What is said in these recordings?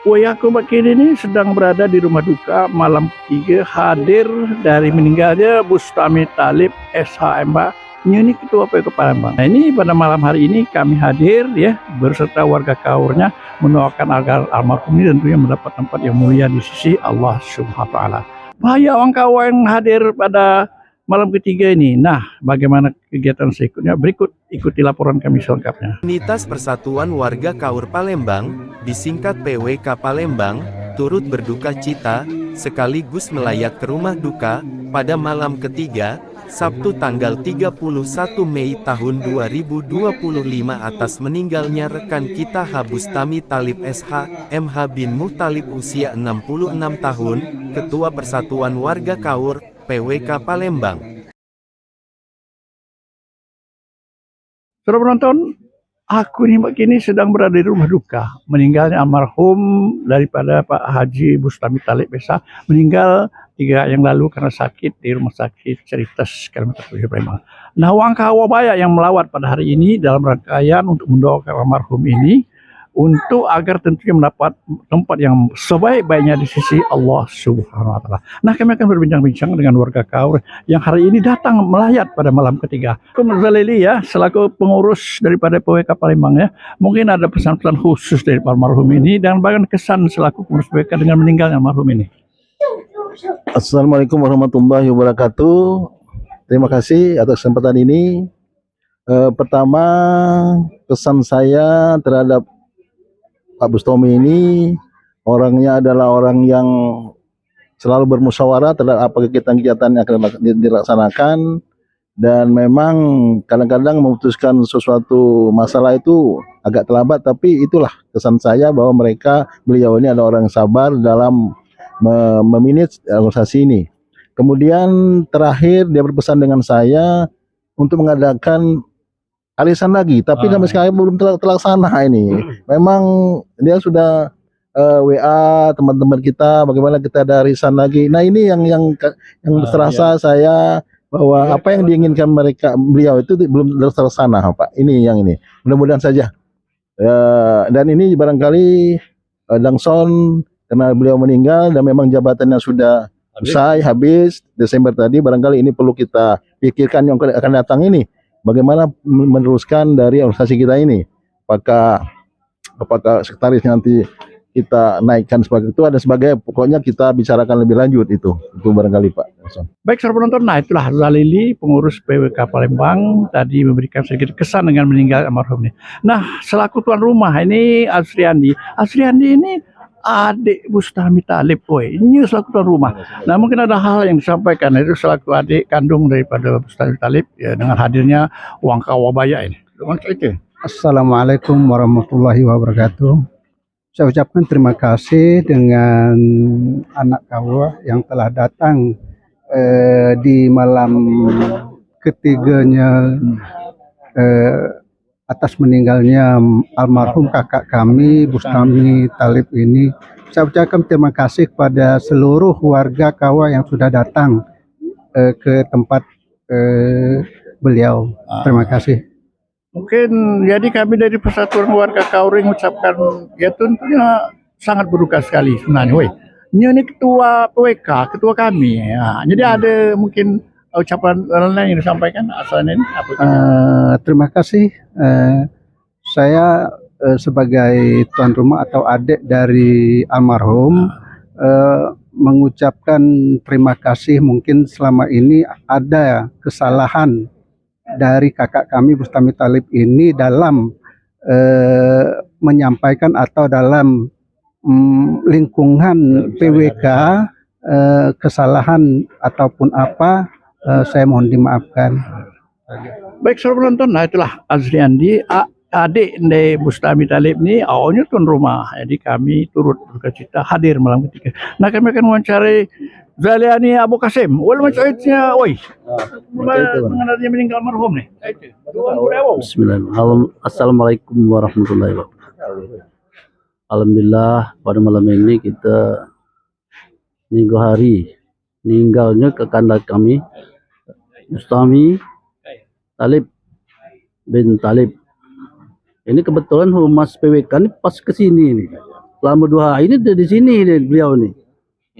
Wayahku Bakir ini sedang berada di rumah duka malam ketiga hadir dari meninggalnya Bustami Talib SHMH. Ini ketua PWK Palembang. Nah, ini pada malam hari ini kami hadir ya berserta warga Kaurnya mendoakan agar almarhum ini tentunya mendapat tempat yang mulia di sisi Allah Subhanahu wa taala. Banyak orang kawan yang hadir pada malam ketiga ini. Nah, bagaimana kegiatan selanjutnya? Berikut ikuti laporan kami selengkapnya. Komunitas Persatuan Warga Kaur Palembang, disingkat PWK Palembang, turut berduka cita, sekaligus melayat ke rumah duka, pada malam ketiga, Sabtu tanggal 31 Mei tahun 2025 atas meninggalnya rekan kita Bustami Talib SH.MH bin Muhtalib usia 66 tahun, Ketua Persatuan Warga Kaur, PWK Palembang. Saudara penonton, aku ini kini sedang berada di rumah duka meninggalnya almarhum daripada Pak Haji Bustami Talib SH, meninggal 3 yang lalu karena sakit di rumah sakit Ceritas Kilometer 7 Palembang. Nah, orang kawa banyak yang melawat pada hari ini dalam rangkaian untuk mendoakan almarhum ini untuk agar tentunya mendapat tempat yang sebaik-baiknya di sisi Allah Subhanahu wa taala. Nah, kami akan berbincang-bincang dengan warga Kaur yang hari ini datang melayat pada malam ketiga. Aku Zalili ya, selaku pengurus daripada PWK Palembang ya. Mungkin ada pesan-pesan khusus dari almarhum ini dan bahkan kesan selaku pengurus PWK dengan meninggalnya almarhum ini. Assalamualaikum warahmatullahi wabarakatuh. Terima kasih atas kesempatan ini. Pertama, kesan saya terhadap Pak Bustami ini, orangnya adalah orang yang selalu bermusyawarah terhadap apa kegiatan-kegiatan yang akan dilaksanakan, dan memang kadang-kadang memutuskan sesuatu masalah itu agak terlambat, tapi itulah kesan saya bahwa beliau ini adalah orang yang sabar dalam memanage organisasi ini. Kemudian terakhir dia berpesan dengan saya untuk mengadakan arisan lagi, tapi sampai sekarang belum terlaksana ini. Memang dia sudah WA teman-teman kita bagaimana kita ada arisan lagi. Nah, ini yang terasa saya bahwa apa yang diinginkan beliau itu belum terlaksana, Pak. Ini yang ini. Mudah-mudahan saja. Dan ini barangkali Dangson karena beliau meninggal dan memang jabatannya sudah usai habis Desember tadi, barangkali ini perlu kita pikirkan yang akan datang ini. Bagaimana meneruskan dari organisasi kita ini? Apakah sekretaris nanti kita naikkan sebagai ketua dan sebagai, pokoknya kita bicarakan lebih lanjut itu barangkali Pak. Baik, saudara penonton, nah itulah Zalili, pengurus PWK Palembang tadi memberikan sedikit kesan dengan meninggal almarhum ini. Nah, selaku tuan rumah ini Asriandi ini adik Bustami Talib, ini selaku tuan rumah. Nah, mungkin ada hal yang disampaikan itu selaku adik kandung daripada Bustami Talib ya, dengan hadirnya Wang Kawabaya ini. Assalamualaikum warahmatullahi wabarakatuh. Saya ucapkan terima kasih dengan anak kawa yang telah datang di malam ketiganya atas meninggalnya almarhum kakak kami Bustami Talib ini. Saya ucapkan terima kasih kepada seluruh warga Kawa yang sudah datang ke tempat beliau. Terima kasih. Mungkin jadi kami dari Persatuan Warga Kaur mengucapkan ya tentunya sangat berduka sekali sebenarnya. Ini ketua PWK, ketua kami ya. Jadi ada mungkin ucapan lain yang disampaikan asalnya ini apa? Terima kasih. Saya sebagai tuan rumah atau adik dari almarhum mengucapkan terima kasih. Mungkin selama ini ada kesalahan dari kakak kami Bustami Talib ini dalam menyampaikan atau dalam lingkungan PWK kesalahan ataupun apa, saya mohon dimaafkan. Baik, saudara penonton, nah itulah Azriandi, adik dari Bustami Talib ini awalnya tuan rumah. Jadi kami turut berduka cita hadir malam ketiga. Nah, kami akan mewawancarai Zaliani Abu Kasim. Macamnya, mengenai meninggal almarhum nih. Bismillahirrahmanirrahim. Assalamualaikum warahmatullahi wabarakatuh. Alhamdulillah pada malam ini kita minggu hari meninggalnya kakak kami Bustami Talib bin Talib. Ini kebetulan humas PWK ini pas kesini ini. selama 2 hari ini dia di sini nih, beliau nih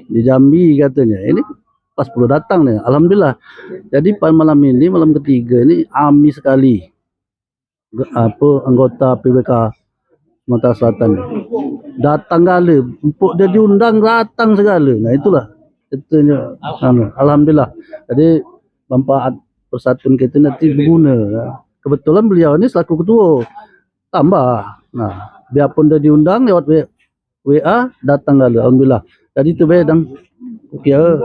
di Jambi katanya. Ini pas 10 datang nih, alhamdulillah. Jadi pada malam ini, malam ketiga ini ami sekali anggota PWK Sumatera Selatan datang kali, empuk dia diundang datang segala. Nah itulah itunya, alhamdulillah. Jadi manfaat persatuan kita nanti berguna. Kebetulan beliau ini selaku ketua tambah. Nah biarpun dia diundang lewat WA datang kali, alhamdulillah. Jadi itu bedang kira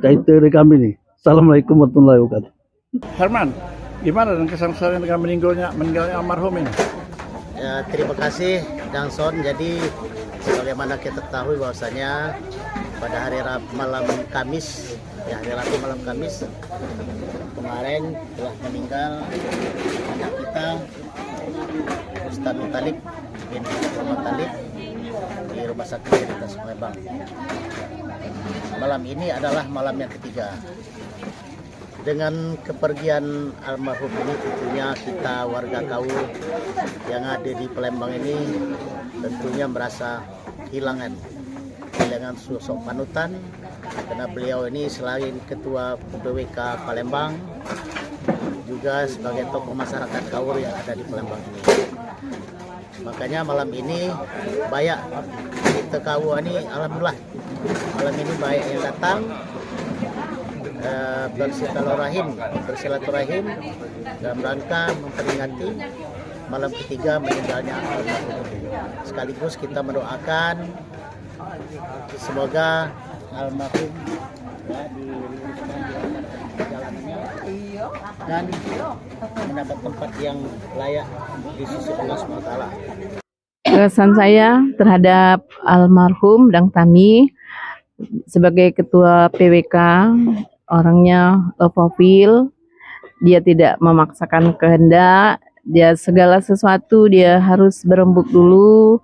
cerita dari kami nih. Assalamualaikum warahmatullahi wabarakatuh. Herman, gimana dengan kesan-kesan dengan meninggalnya almarhum ini? Ya, terima kasih Dangson. Jadi sebagaimana kita ketahui bahwasanya pada hari Rabu malam Kamis, ya hari Rabu malam Kamis kemarin telah meninggal anak kita Bustami Talib bin Muhammad Talib di Rumah Sakit Seritas Palembang. Malam ini adalah malam yang ketiga. Dengan kepergian almarhum ini tentunya kita warga Kaur yang ada di Palembang ini tentunya merasa kehilangan sosok panutan, karena beliau ini selain ketua PWK Palembang juga sebagai tokoh masyarakat Kaur yang ada di Palembang ini. Makanya malam ini banyak kita Kaur ini, alhamdulillah malam ini banyak yang datang bersilaturahim dalam rangka memperingati malam ketiga meninggalnya almarhum. Sekaligus kita mendoakan semoga almarhum perjalanannya dan mendapat tempat yang layak di sisi Allah SWT. Kesan saya terhadap almarhum Dang Tami sebagai ketua PWK, orangnya low profile, dia tidak memaksakan kehendak, dia segala sesuatu dia harus berembuk dulu,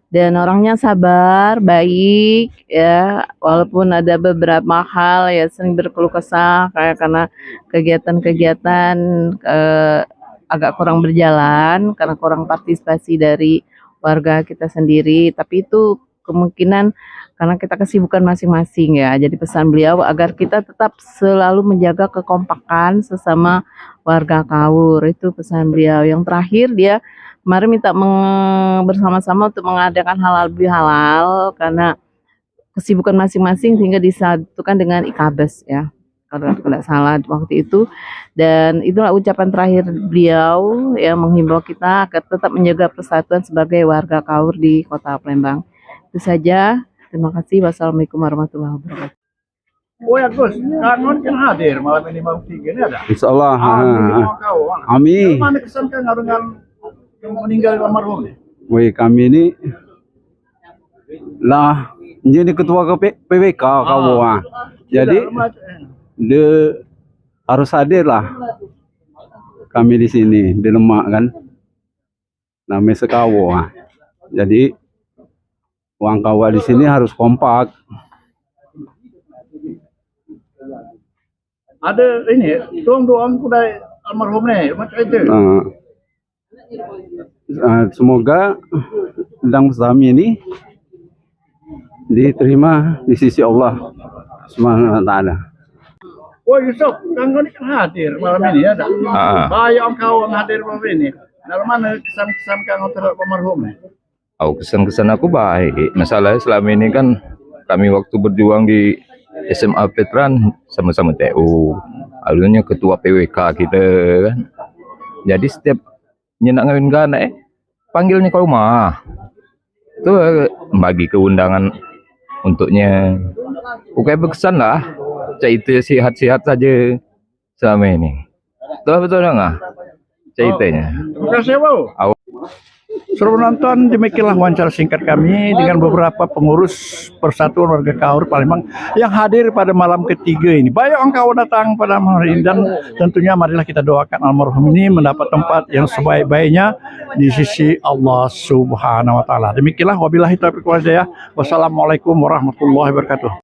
dan orangnya sabar, baik ya, walaupun ada beberapa hal ya sering berkeluh kesah kayak karena kegiatan-kegiatan agak kurang berjalan karena kurang partisipasi dari warga kita sendiri, tapi itu kemungkinan karena kita kesibukan masing-masing ya. Jadi pesan beliau agar kita tetap selalu menjaga kekompakan sesama warga Kaur, itu pesan beliau. Yang terakhir dia kemarin minta bersama-sama untuk mengadakan halal bihalal karena kesibukan masing-masing sehingga disatukan dengan Ikabes ya, kalau tidak salah waktu itu. Dan itulah ucapan terakhir beliau yang menghimbau kita agar tetap menjaga persatuan sebagai warga Kaur di Kota Palembang. Itu saja. Terima kasih. Wassalamualaikum warahmatullahi wabarakatuh. Oh ya Gus, Kangon kan hadir malam ini malam 3 ini ada. Insyaallah. Amin. Mana kesan Kang dengan meninggal almarhum ini? Woi, kami ini lah jadi ketua PWK kau Jadi dia harus hadir lah. Kami di sini di Lemak kan. Namanya sekawo. Jadi uang kawa di sini harus kompak. Ada ini, doang kuda almarhum nih, macam itu. Semoga Dang Bustami ini diterima di sisi Allah Subhanahu wa taala. Oh Yusuf, Kang ini kan hadir malam ini ada. Banyak kawan hadir malam ini. Dalam mana kesan-kesan Kang terhadap almarhum nih? Oh, kesan-kesan aku baik. Masalahnya selama ini kan kami waktu berjuang di SMA Veteran sama-sama TU. Alunya ketua PWK kita kan. Jadi setiap nyenak ngawin kan panggilnya ke rumah. Itu bagi keundangan untuknya. Pokoknya berkesan lah. Cerita sihat-sihat saja selama ini. Betul enggak? Ceritanya. Terima kasih, Wow. Suruh menonton, demikianlah wawancara singkat kami dengan beberapa pengurus Persatuan Warga Kaur Palembang yang hadir pada malam ketiga ini. Banyak orang kawan datang pada malam hari ini, dan tentunya marilah kita doakan almarhum ini mendapat tempat yang sebaik-baiknya di sisi Allah Subhanahu wa taala. Demikianlah, wabillahi taufiq wal hidayah. Wassalamualaikum warahmatullahi wabarakatuh.